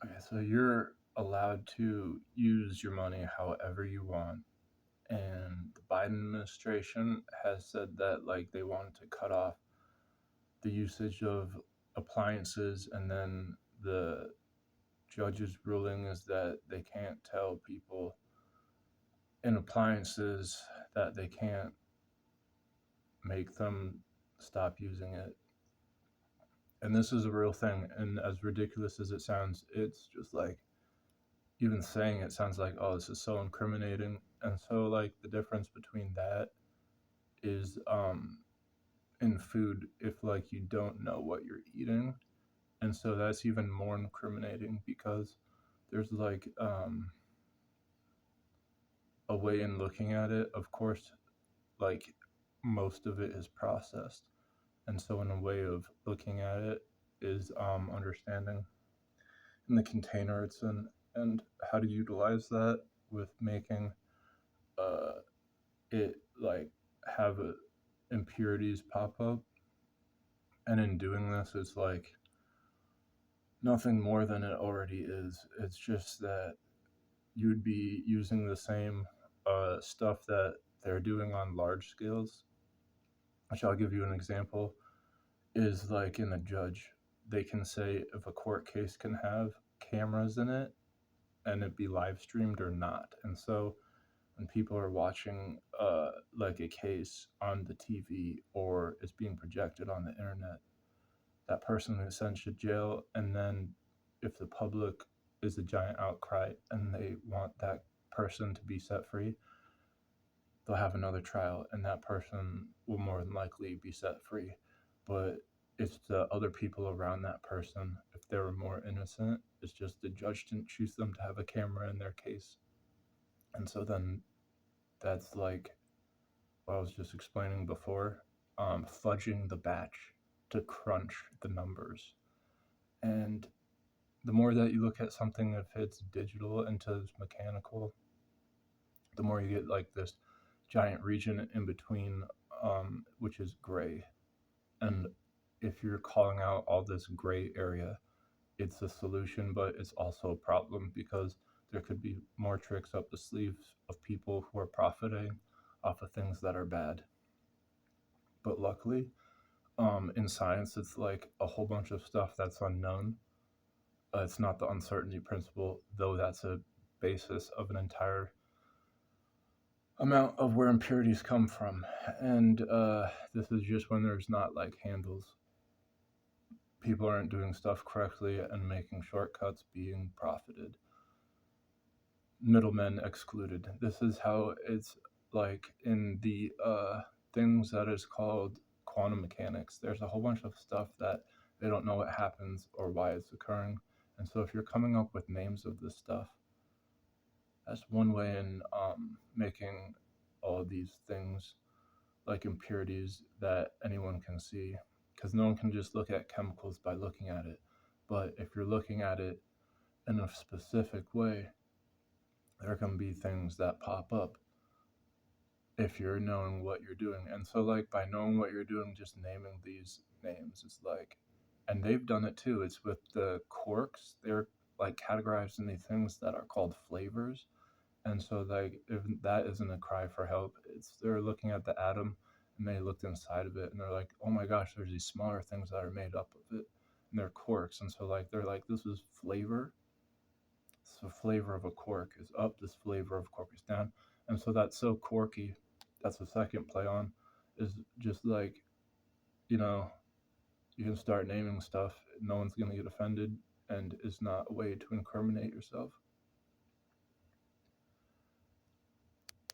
Okay, so you're allowed to use your money however you want. And the Biden administration has said that like they wanted to cut off the usage of appliances, and then the judge's ruling is that they can't tell people in appliances that they can't make them stop using it. And this is a real thing. And as ridiculous as it sounds, it's just like even saying it sounds like, oh, this is so incriminating. And so, like, the difference between that is in food, if like you don't know what you're eating. And so that's even more incriminating because there's like a way in looking at it. Of course, like most of it is processed. And so, in a way of looking at it, is understanding in the container it's in and how to utilize that with making uh, it like have impurities pop up. And in doing this, it's like nothing more than it already is. It's just that you'd be using the same stuff that they're doing on large scales, which I'll give you an example, is like in a judge, they can say if a court case can have cameras in it and it be live streamed or not. And so when people are watching like a case on the TV or it's being projected on the internet, that person is sent to jail. And then if the public is a giant outcry and they want that person to be set free, they'll have another trial and that person will more than likely be set free. But it's the other people around that person, if they were more innocent, it's just the judge didn't choose them to have a camera in their case. And so then that's like what I was just explaining before, fudging the batch to crunch the numbers. And the more that you look at something, if it's digital into it's mechanical, the more you get like this giant region in between, which is gray. And if you're calling out all this gray area, it's a solution, but it's also a problem because there could be more tricks up the sleeves of people who are profiting off of things that are bad. But luckily, in science, it's like a whole bunch of stuff that's unknown. It's not the uncertainty principle, though that's a basis of an entire amount of where impurities come from. And this is just when there's not like handles. People aren't doing stuff correctly and making shortcuts being profited. Middlemen excluded. This is how it's like in the things that is called quantum mechanics. There's a whole bunch of stuff that they don't know what happens or why it's occurring. And so if you're coming up with names of this stuff, that's one way in making all of these things like impurities that anyone can see, because no one can just look at chemicals by looking at it. But if you're looking at it in a specific way, there can be things that pop up if you're knowing what you're doing. And so, like, by knowing what you're doing, just naming these names, it's like, and they've done it too. It's with the corks, they're like categorized in these things that are called flavors. And so, like, if that isn't a cry for help, it's they're looking at the atom and they looked inside of it and they're like, oh my gosh, there's these smaller things that are made up of it, and they're corks. And so, like, they're like, this is flavor. So, flavor of a cork is up, this flavor of cork is down. And so, that's so quirky. That's the second play on, is just like, you know, you can start naming stuff, no one's going to get offended, and it's not a way to incriminate yourself.